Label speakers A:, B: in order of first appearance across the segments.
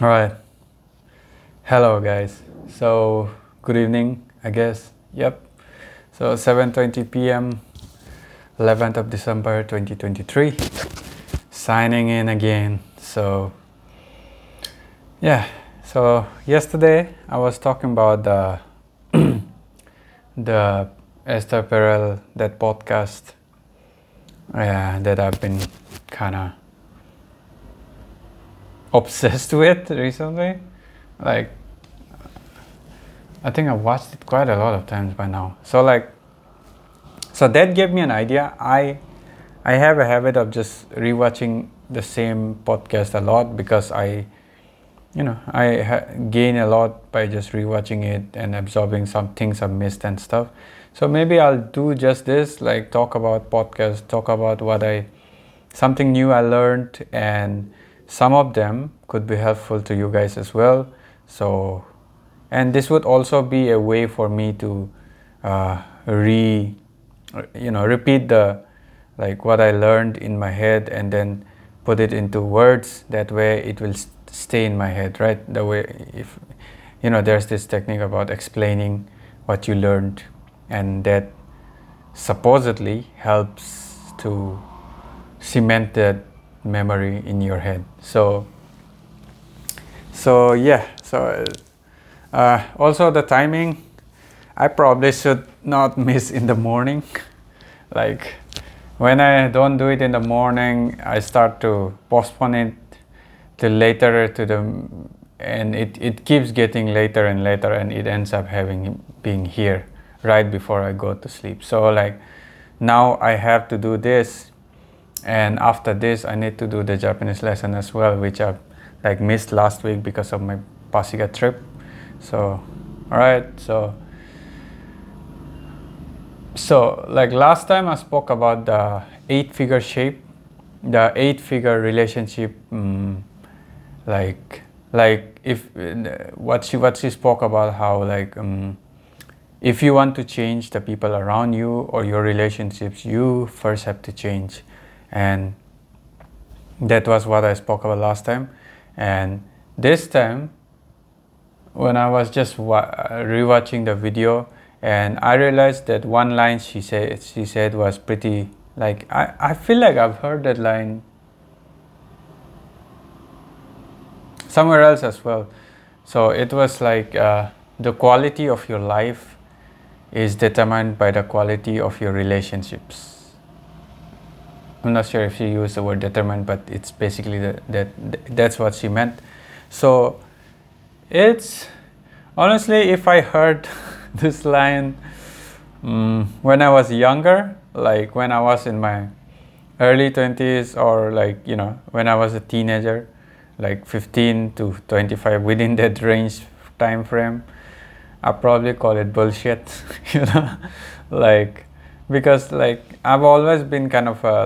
A: All right. Hello, guys. So, good evening, I guess. Yep. So, 7:20 p.m., 11th of December 2023. Signing in again. So, yeah. So, yesterday I was talking about the Esther Perel, that podcast that I've been kind of obsessed with recently. Like, I think I've watched it quite a lot of times by now. So that gave me an idea. I have a habit of just rewatching the same podcast a lot because I gain a lot by just rewatching it and absorbing some things I've missed and stuff. So maybe I'll do just this, like talk about podcasts, talk about something new I learned, and some of them could be helpful to you guys as well. So, and this would also be a way for me to repeat what I learned in my head and then put it into words. That way it will stay in my head, right? The way, if there's this technique about explaining what you learned, and that supposedly helps to cement that memory in your head. So yeah. So also the timing, I probably should not miss in the morning. Like, when I don't do it in the morning, I start to postpone it till later and it keeps getting later and later, and it ends up being here right before I go to sleep. So like, now I have to do this, and after this I need to do the Japanese lesson as well, which I've missed last week because of my Pasig trip. So alright, so like last time I spoke about the 8-figure shape, the 8-figure relationship, if what she spoke about, how if you want to change the people around you or your relationships, you first have to change. And that was what I spoke about last time. And this time, when I was just rewatching the video, and I realized that one line she said was pretty, I feel like I've heard that line somewhere else as well. So it was the quality of your life is determined by the quality of your relationships. I'm not sure if she used the word determined, but it's basically that's what she meant. So it's honestly, if I heard this line when I was younger, like when I was in my early 20s, or when I was a teenager, like 15 to 25, within that range time frame, I probably call it bullshit. Because I've always been kind of a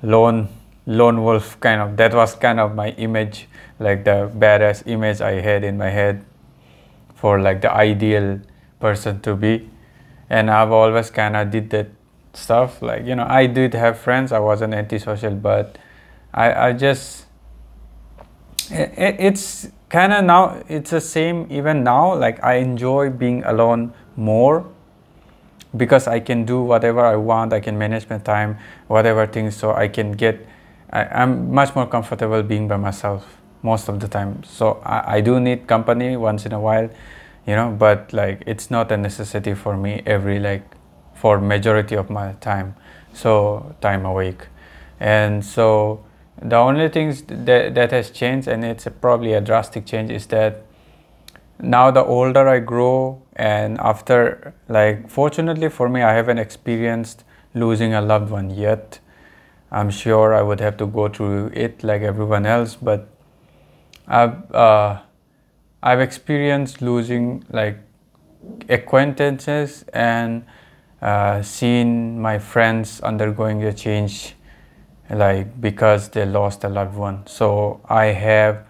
A: lone wolf kind of. That was kind of my image, like the badass image I had in my head for the ideal person to be. And I've always kind of did that stuff. I did have friends. I wasn't antisocial, but I just, it's kind of now, it's the same even now. I enjoy being alone more because I can do whatever I want. I can manage my time, whatever things. So I'm much more comfortable being by myself most of the time. So I do need company once in a while, but it's not a necessity for me for majority of my time. So time awake. And so the only things that has changed, and it's probably a drastic change, is that now the older I grow, and after, fortunately for me, I haven't experienced losing a loved one yet. I'm sure I would have to go through it like everyone else, but I've experienced losing acquaintances and seen my friends undergoing a change, because they lost a loved one. So I have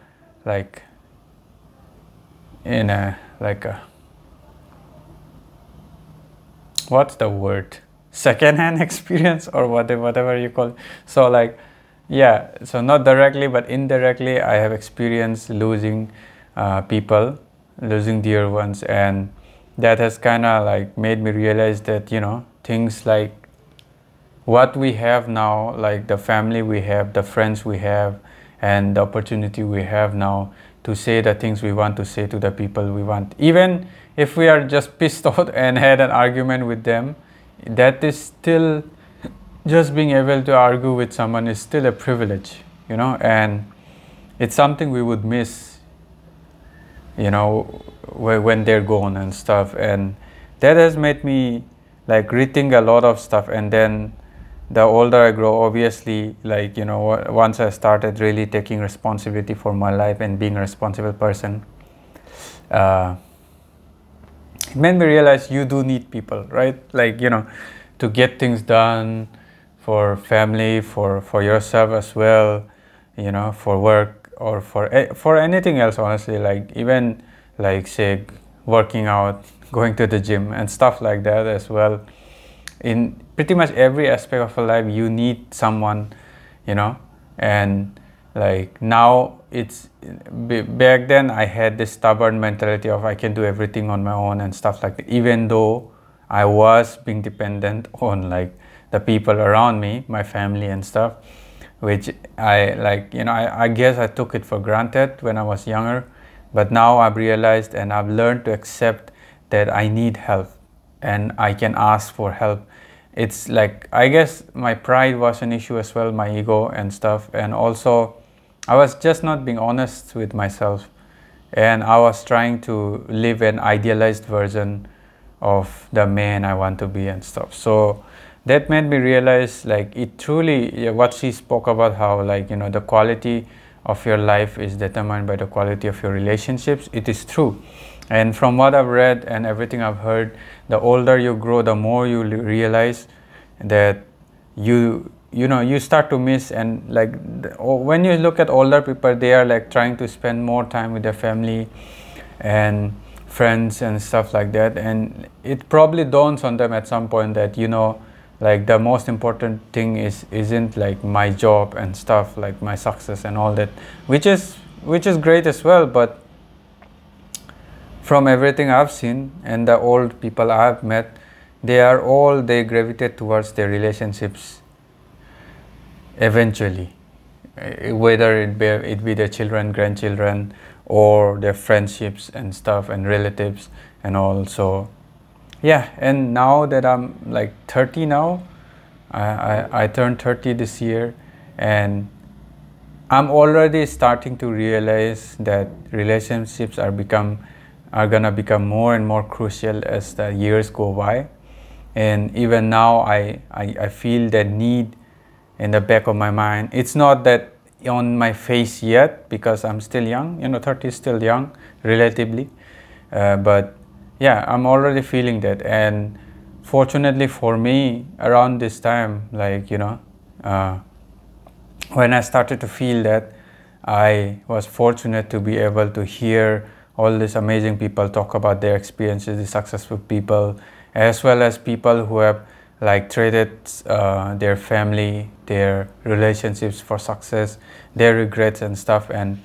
A: what's the word, second-hand experience, or whatever you call it. So Yeah, so not directly but indirectly I have experienced losing people, losing dear ones, and that has kind of like made me realize that, you know, things like what we have now, like the family we have, the friends we have, and the opportunity we have now to say the things we want to say to the people we want, even if we are just pissed off and had an argument with them, that is still, just being able to argue with someone is still a privilege, you know, and it's something we would miss, you know, when they're gone and stuff. And that has made me like rethink a lot of stuff. And then the older I grow, obviously, like, you know, once I started really taking responsibility for my life and being a responsible person, it made me realize you do need people, right? Like, you know, to get things done, for family, for yourself as well, you know, for work or for anything else, honestly, like even like say working out, going to the gym and stuff like that as well. In pretty much every aspect of your life you need someone, you know. And like now it's, back then I had this stubborn mentality of I can do everything on my own and stuff like that, even though I was being dependent on like the people around me, my family and stuff, which I like, you know, I guess I took it for granted when I was younger. But now I've realized and I've learned to accept that I need help and I can ask for help. It's like, I guess my pride was an issue as well, my ego and stuff. And also I was just not being honest with myself, and I was trying to live an idealized version of the man I want to be and stuff. So that made me realize, like, it truly, what she spoke about, how, like, you know, the quality of your life is determined by the quality of your relationships. It is true. And from what I've read and everything I've heard, the older you grow, the more you realize that you know, you start to miss. And like when you look at older people, they are like trying to spend more time with their family and friends and stuff like that. And it probably dawns on them at some point that, you know, like the most important thing isn't like my job and stuff, like my success and all that, which is great as well. But from everything I've seen and the old people I've met, they gravitate towards their relationships eventually, whether it be their children, grandchildren, or their friendships and stuff and relatives and all. So yeah, and now that I'm like 30 now, I turned 30 this year, and I'm already starting to realize that relationships are gonna become more and more crucial as the years go by. And even now I feel that need in the back of my mind. It's not that on my face yet because I'm still young, you know, 30 is still young relatively, but yeah, I'm already feeling that. And fortunately for me, around this time, like, you know, when I started to feel that, I was fortunate to be able to hear all these amazing people talk about their experiences, the successful people, as well as people who have like traded their family, their relationships for success, their regrets and stuff. And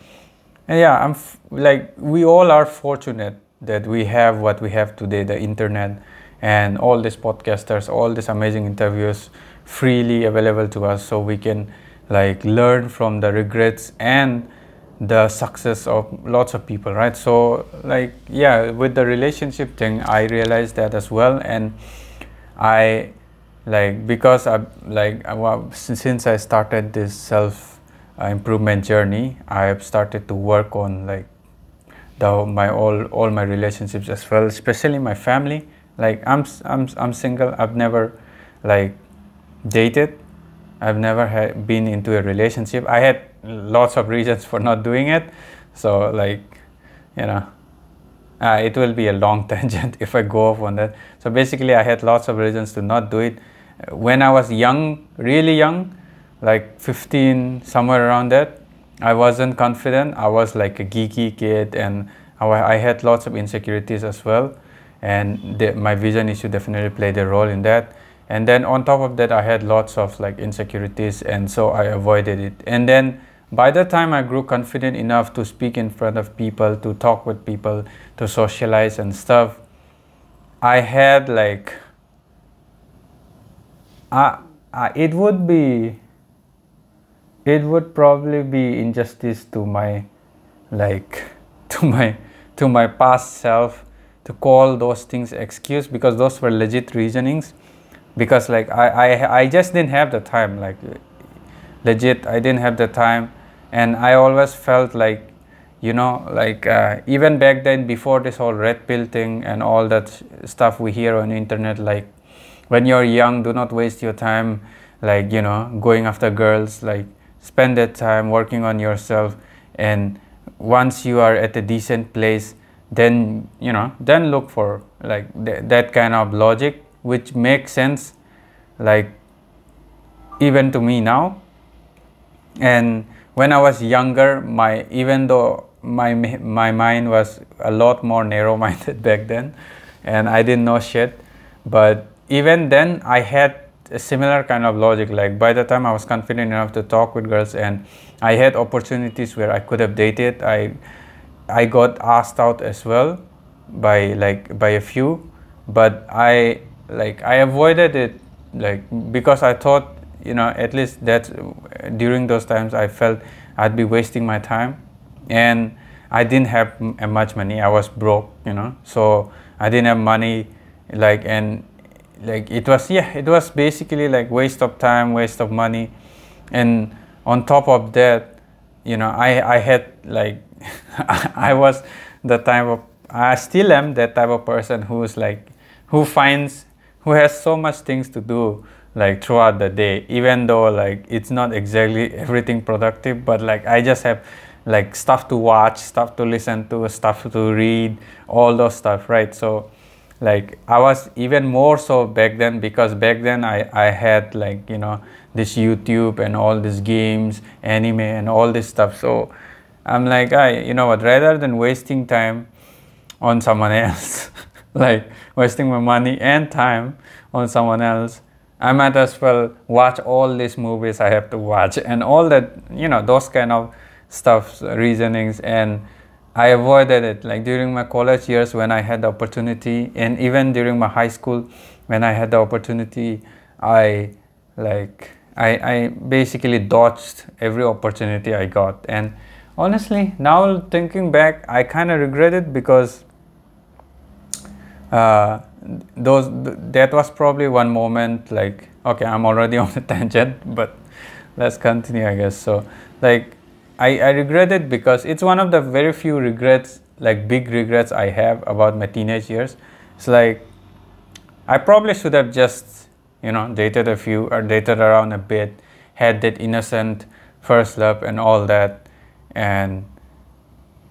A: yeah, like, we all are fortunate that we have what we have today, the internet and all these podcasters, all these amazing interviews freely available to us, so we can like learn from the regrets and the success of lots of people, right? So like, yeah, with the relationship thing, I realized that as well. And I like, because since I started this self improvement journey, I have started to work on like all my relationships as well, especially my family. Like, I'm single. I've never like dated. I've never been into a relationship. I had lots of reasons for not doing it. So like, you know, it will be a long tangent if I go off on that. So basically, I had lots of reasons to not do it. When I was young, really young, like 15, somewhere around that, I wasn't confident. I was like a geeky kid, and I had lots of insecurities as well. And my vision issue definitely played a role in that. And then on top of that, I had lots of like insecurities, and so I avoided it. And then by the time I grew confident enough to speak in front of people, to talk with people, to socialize and stuff, I had like it would probably be injustice to my like to my past self to call those things excuse, because those were legit reasonings. Because like I just didn't have the time, like legit I didn't have the time. And I always felt like, you know, like even back then, before this whole red pill thing and all that stuff we hear on the internet, like when you're young, do not waste your time, like, you know, going after girls, like spend that time working on yourself, and once you are at a decent place, then, you know, then look for like that kind of logic, which makes sense, like even to me now. And when I was younger, even though my mind was a lot more narrow-minded back then, and I didn't know shit, but even then I had a similar kind of logic. Like by the time I was confident enough to talk with girls and I had opportunities where I could have dated, I got asked out as well by a few, but I avoided it, like because I thought, you know, at least that during those times I felt I'd be wasting my time, and I didn't have much money. I was broke, you know, so I didn't have money, like, and like it was basically like waste of time, waste of money. And on top of that, you know, I had like I was the type of, I still am that type of person who's like, who has so much things to do like throughout the day, even though like it's not exactly everything productive, but like I just have like stuff to watch, stuff to listen to, stuff to read, all those stuff, right? So like I was even more so back then, because back then I had like, you know, this YouTube and all these games, anime and all this stuff. So I'm like, you know what, rather than wasting time on someone else like wasting my money and time on someone else, I might as well watch all these movies I have to watch and all that, you know, those kind of stuff, reasonings. And I avoided it, like during my college years when I had the opportunity, and even during my high school when I had the opportunity, I basically dodged every opportunity I got. And honestly, now thinking back, I kind of regret it, because that was probably one moment, like, okay, I'm already on a tangent, but let's continue, I guess. So like I regret it because it's one of the very few regrets, like big regrets I have about my teenage years. It's like I probably should have just, you know, dated a few or dated around a bit, had that innocent first love and all that, and,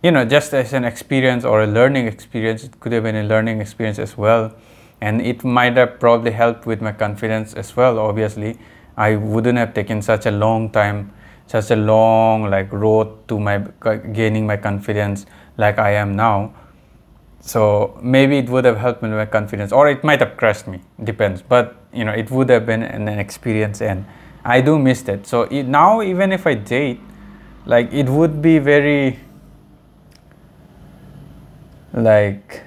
A: you know, just as an experience or a learning experience. It could have been a learning experience as well, and it might have probably helped with my confidence as well. Obviously, I wouldn't have taken such a long time, such a long like road to my gaining my confidence like I am now. So maybe it would have helped me with my confidence, or it might have crushed me, depends. But, you know, it would have been an experience, and I do miss that. So now even if I date, like it would be very, like,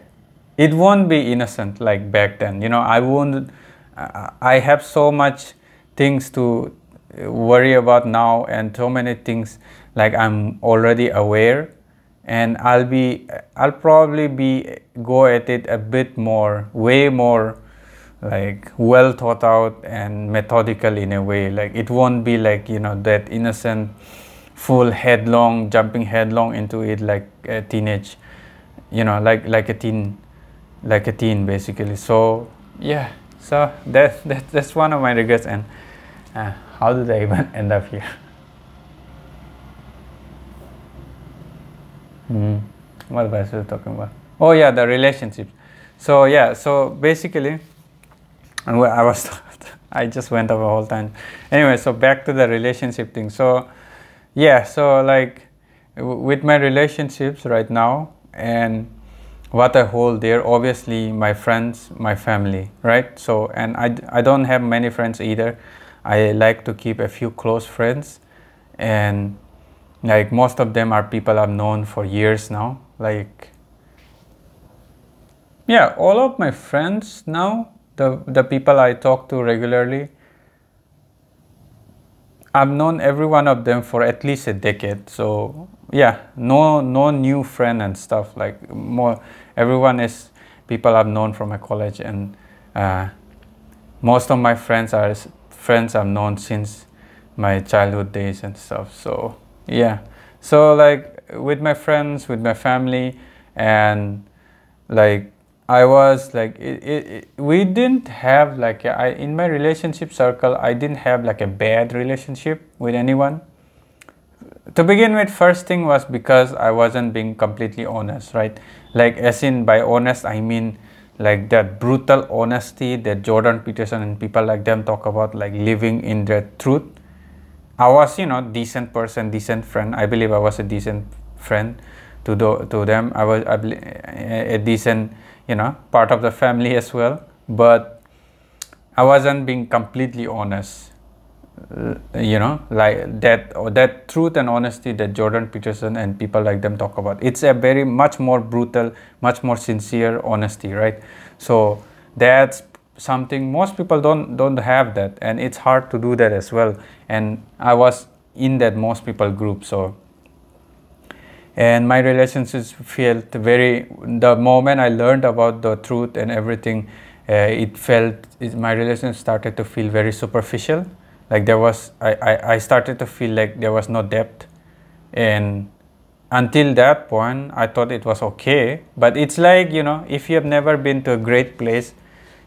A: it won't be innocent like back then, you know. I have so much things to worry about now, and so many things like I'm already aware, and I'll probably go at it a bit more, way more like well thought out and methodical in a way. Like it won't be like, you know, that innocent jumping headlong into it like a teenage, you know, like a teen basically. So yeah, so that's one of my regrets. And how did I even end up here? What was I talking about? Oh yeah, the relationships. So yeah, so basically I just went over the whole time. Anyway, so back to the relationship thing. So yeah, so like with my relationships right now, and what I hold there, obviously my friends, my family, right? So, and I don't have many friends either. I like to keep a few close friends, and like most of them are people I've known for years now. Like, yeah, all of my friends now, the people I talk to regularly, I've known every one of them for at least a decade. So yeah, no new friend and stuff. Like more, everyone is people I've known from my college, and most of my friends are friends I've known since my childhood days and stuff. So yeah, so like with my friends, with my family, and like I was like we didn't have like in my relationship circle, I didn't have like a bad relationship with anyone. To begin with, first thing was because I wasn't being completely honest, right? Like, as in by honest, I mean like that brutal honesty that Jordan Peterson and people like them talk about, like living in the truth. I was, decent person, decent friend. I believe I was a decent friend to them. I was a decent, part of the family as well. But I wasn't being completely honest. Like that, or that truth and honesty that Jordan Peterson and people like them talk about. It's a very much more brutal, much more sincere honesty, right? So that's something most people don't have that, and it's hard to do that as well. And I was in that most people group. So, and my relationships felt very, the moment I learned about the truth and everything, my relationship started to feel very superficial. Like there was, I started to feel like there was no depth. And until that point, I thought it was okay. But it's like, if you have never been to a great place,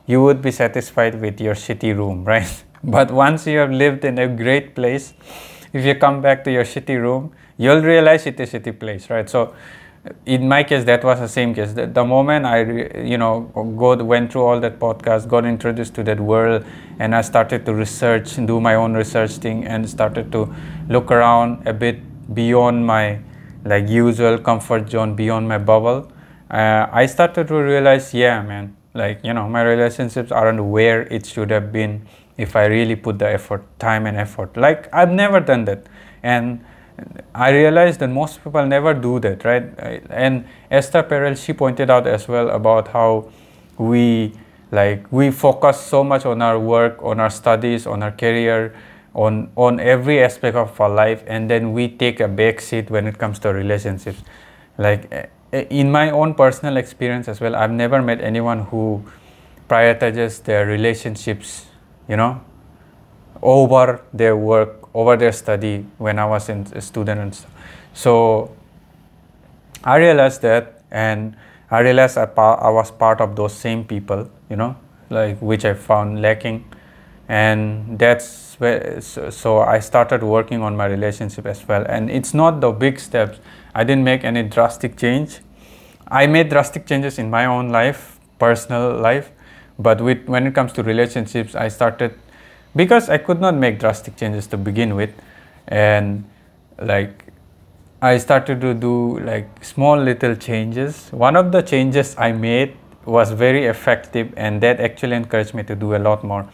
A: you would be satisfied with your shitty room, right? But once you have lived in a great place, if you come back to your shitty room, you'll realize it's a shitty place, right? So in my case, that was the same case. The moment I, went through all that podcast, got introduced to that world, and I started to research, do my own research thing, and started to look around a bit beyond my like usual comfort zone, beyond my bubble, I started to realize, yeah, man, like, my relationships aren't where it should have been if I really put the effort, time and effort. Like, I've never done that. And I realized that most people never do that, right? And Esther Perel, she pointed out as well about how we focus so much on our work, on our studies, on our career, on every aspect of our life, and then we take a back seat when it comes to relationships. Like in my own personal experience as well, I've never met anyone who prioritizes their relationships, over their work, over their study when I was a student and stuff. So I realized that, and I realized I was part of those same people, like which I found lacking. And that's where, so I started working on my relationship as well. And it's not the big steps. I didn't make any drastic change. I made drastic changes in my own life, personal life, but when it comes to relationships, I started, because I could not make drastic changes to begin with, and like I started to do like small little changes. One of the changes I made was very effective, and that actually encouraged me to do a lot more.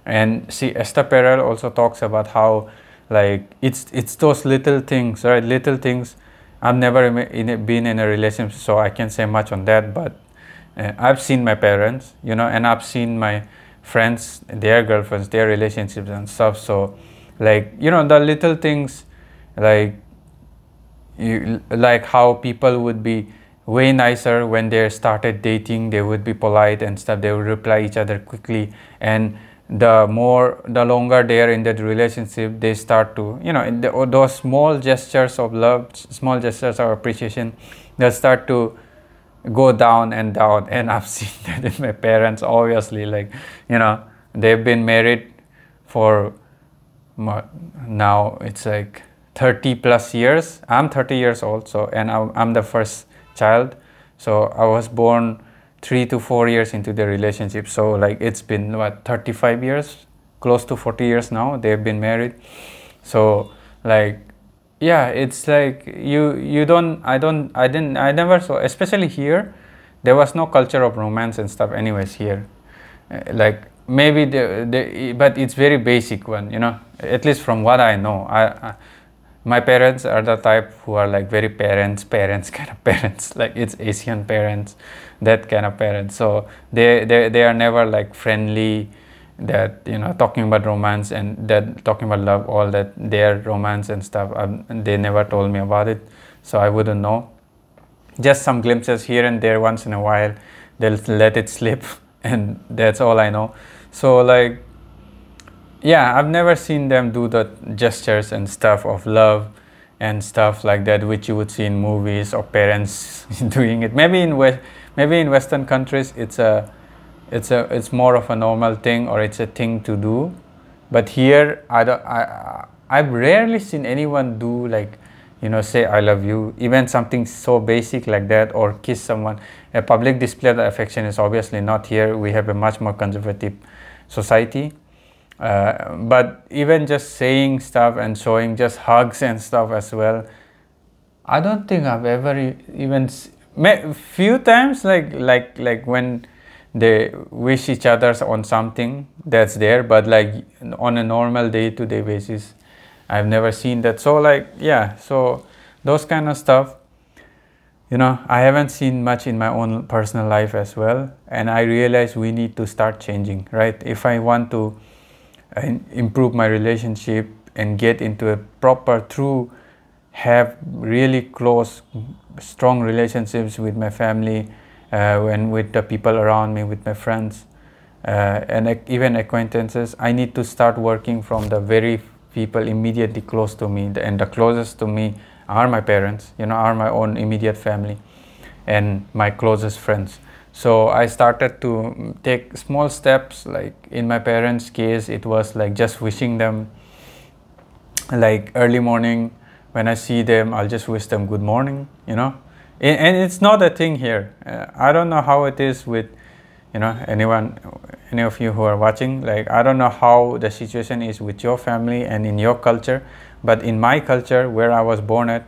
A: And see, Esther Perel also talks about how like it's those little things, right? Little things. I've never been in a relationship, so I can't say much on that, but I've seen my parents, and I've seen my friends, their girlfriends, their relationships and stuff. So like, the little things, like like how people would be way nicer when they started dating. They would be polite and stuff. They would reply each other quickly, and the longer they are in that relationship, they start to, those small gestures of love, small gestures of appreciation, they start to go down and down. And I've seen that in my parents, obviously. Like, they've been married for now it's like 30 plus years. I'm 30 years old, so, and I'm the first child, so I was born 3 to 4 years into the relationship. So like it's been 35 years, close to 40 years now they've been married. So like, yeah, it's like I never saw, especially here, there was no culture of romance and stuff anyways here. Like maybe but it's very basic one, you know, at least from what I know. My parents are the type who are like very parents kind of parents, like it's Asian parents, that kind of parents. So they are never like friendly, that, you know, talking about romance and that talking about love, all that, their romance and stuff. They never told me about it, so I wouldn't know. Just some glimpses here and there once in a while, they'll let it slip and that's all I know. So like, yeah, I've never seen them do the gestures and stuff of love and stuff like that, which you would see in movies or parents doing it. Maybe in Western countries, it's more of a normal thing, or it's a thing to do. But here, I've rarely seen anyone do, like, you know, say I love you, even something so basic like that, or kiss someone. A public display of affection is obviously not here. We have a much more conservative society. But even just saying stuff and showing just hugs and stuff as well, I don't think I've ever even few times, like when they wish each other on something, that's there, but like on a normal day-to-day basis, I've never seen that. So like, yeah, so those kind of stuff, you know, I haven't seen much in my own personal life as well, and I realize we need to start changing, right? If I want to improve my relationship and get into a proper, have really close, strong relationships with my family, and with the people around me, with my friends, and even acquaintances, I need to start working from the very people immediately close to me, and the closest to me are my parents, you know, are my own immediate family and my closest friends. So I started to take small steps. Like in my parents' case, it was like just wishing them, like early morning when I see them, I'll just wish them good morning, you know. And it's not a thing here. I don't know how it is with, you know, any of you who are watching. Like, I don't know how the situation is with your family and in your culture, but in my culture, where I was born at,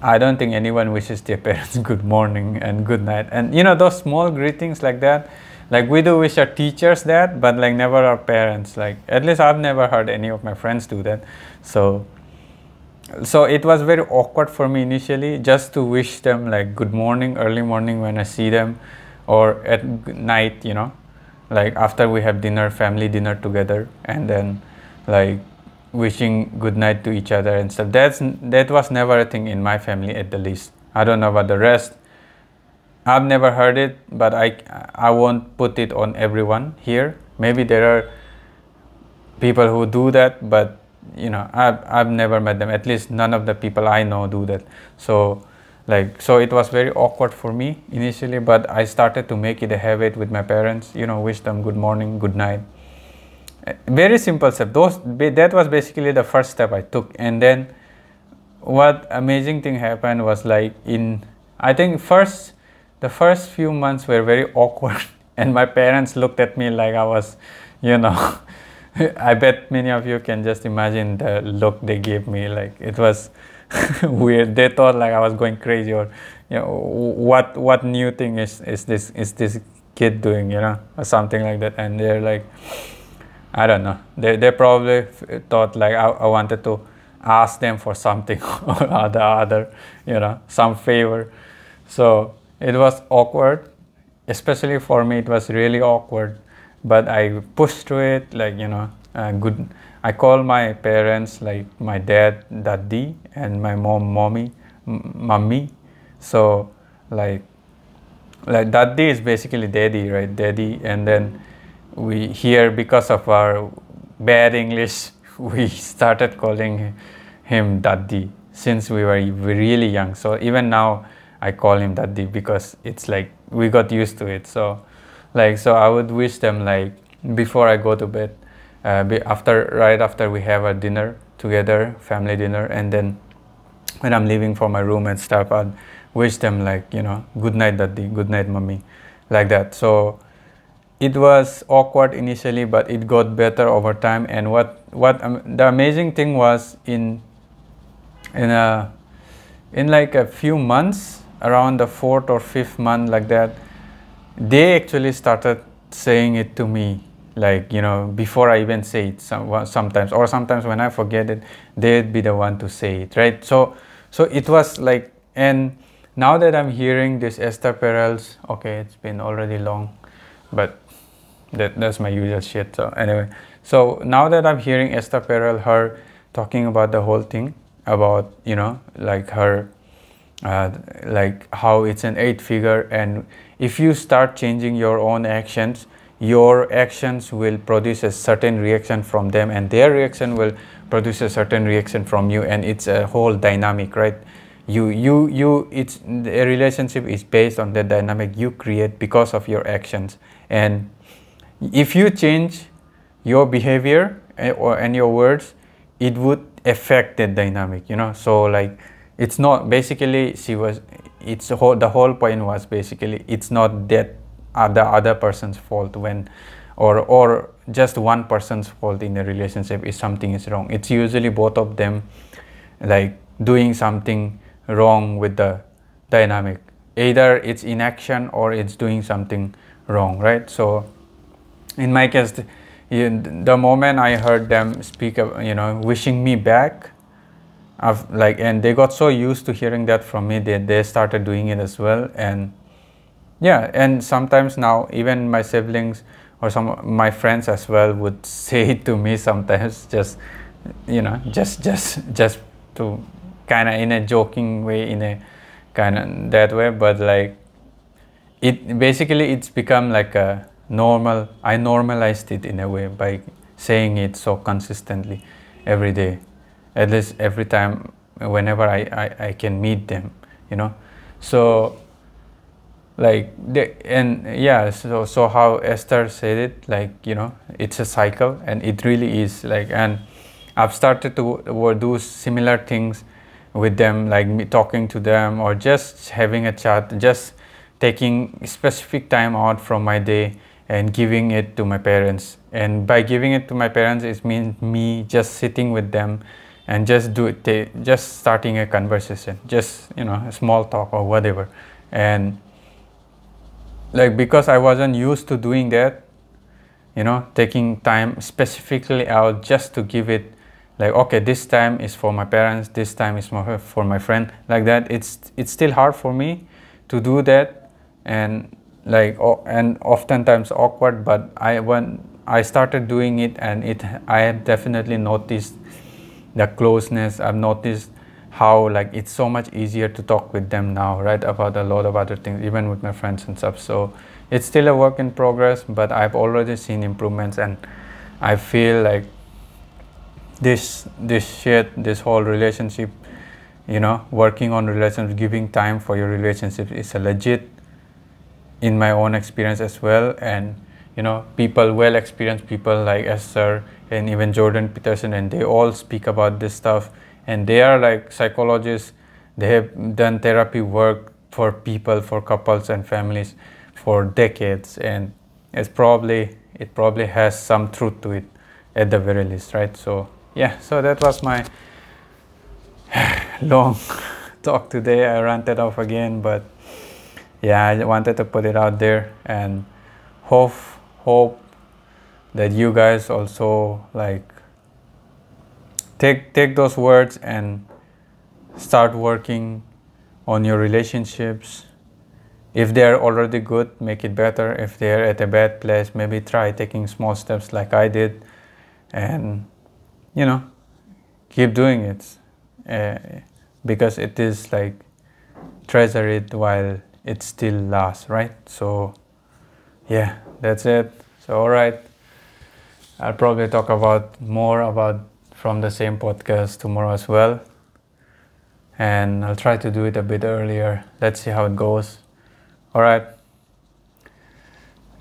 A: I don't think anyone wishes their parents good morning and good night. And you know, those small greetings like that, like we do wish our teachers that, but like never our parents. Like, at least I've never heard any of my friends do that. So it was very awkward for me initially, just to wish them like good morning, early morning when I see them, or at night, you know, like after we have dinner, family dinner together, and then like wishing good night to each other and stuff. That was never a thing in my family, at the least. I don't know about the rest. I've never heard it, but I won't put it on everyone here. Maybe there are people who do that, but you know, I've never met them. At least none of the people I know do that. So it was very awkward for me initially, but I started to make it a habit with my parents, you know, wish them good morning, good night. Very simple step. That was basically the first step I took. And then what amazing thing happened was, like, I think the first few months were very awkward and my parents looked at me like I was, you know, I bet many of you can just imagine the look they gave me. Like, it was weird. They thought like I was going crazy, or, you know, what new thing is this kid doing, you know, or something like that. And they're like, I don't know. They probably thought like I wanted to ask them for something or the other, you know, some favor. So it was awkward, especially for me. It was really awkward, but I pushed through it. Like, you know, I call my parents, like my dad, daddy, and my mom, mommy. So like daddy is basically daddy, right? Daddy, and then we here, because of our bad English, we started calling him daddy since we were really young. So even now I call him daddy because it's like we got used to it. So I would wish them like before I go to bed, right after we have a dinner together, family dinner, and then when I'm leaving for my room and stuff, I'd wish them like, you know, good night daddy, good night mommy, like that. So it was awkward initially, but it got better over time. And the amazing thing was in like a few months around the 4th or 5th month like that, they actually started saying it to me, like, you know, before I even say it. Sometimes, or sometimes when I forget it, they'd be the one to say it, right? So it was like, and now that I'm hearing this Esther Perel's, okay, it's been already long, but that's my usual shit. So anyway, so now that I'm hearing Esther Perel, her talking about the whole thing, about, you know, like her, like how it's an 8-figure, and if you start changing your own actions, your actions will produce a certain reaction from them, and their reaction will produce a certain reaction from you, and it's a whole dynamic, right? It's, a relationship is based on the dynamic you create because of your actions. And if you change your behavior and your words, it would affect that dynamic, you know. So like, it's not basically, the whole point was basically, it's not that the other person's fault when, or just one person's fault in a relationship if something is wrong. It's usually both of them, like, doing something wrong with the dynamic. Either it's inaction or it's doing something wrong, right? So in my case, the moment I heard them speak, you know, wishing me back, like, and they got so used to hearing that from me, they started doing it as well. And yeah, and sometimes now even my siblings or some of my friends as well would say it to me sometimes, just, you know, just to kind of, in a joking way, in a kind of that way. But like, it basically, it's become like a normal. I normalized it in a way by saying it so consistently every day, at least every time, whenever I can meet them, you know. So like, so how Esther said it, like, you know, it's a cycle, and it really is, like. And I've started to do similar things with them, like me talking to them, or just having a chat, just taking specific time out from my day and giving it to my parents. And by giving it to my parents, it means me just sitting with them and just starting a conversation, just, you know, a small talk or whatever. And like, because I wasn't used to doing that, you know, taking time specifically out just to give it, like, okay, this time is for my parents, this time is for my friend, like that. It's still hard for me to do that, and like, and oftentimes awkward. But when I started doing it, and I have definitely noticed the closeness. I've noticed how, like, it's so much easier to talk with them now, right, about a lot of other things, even with my friends and stuff. So it's still a work in progress, but I've already seen improvements, and I feel like this whole relationship, you know, working on relationships, giving time for your relationship is a legit, in my own experience as well. And, you know, well experienced people like Esther and even Jordan Peterson, and they all speak about this stuff, and they are like psychologists. They have done therapy work for people, for couples and families for decades, and it probably has some truth to it at the very least, right? So yeah, so that was my long talk today. I ranted off again, but yeah, I wanted to put it out there, and hope that you guys also, like, take those words and start working on your relationships. If they're already good, make it better. If they're at a bad place, maybe try taking small steps like I did, and, you know, keep doing it, because it is like, treasure it while it still lasts, right? So yeah, that's it. So all right, I'll probably talk more about from the same podcast tomorrow as well, and I'll try to do it a bit earlier. Let's see how it goes. All right,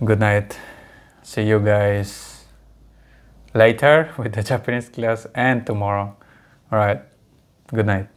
A: good night. See you guys later with the Japanese class, and tomorrow. All right, good night.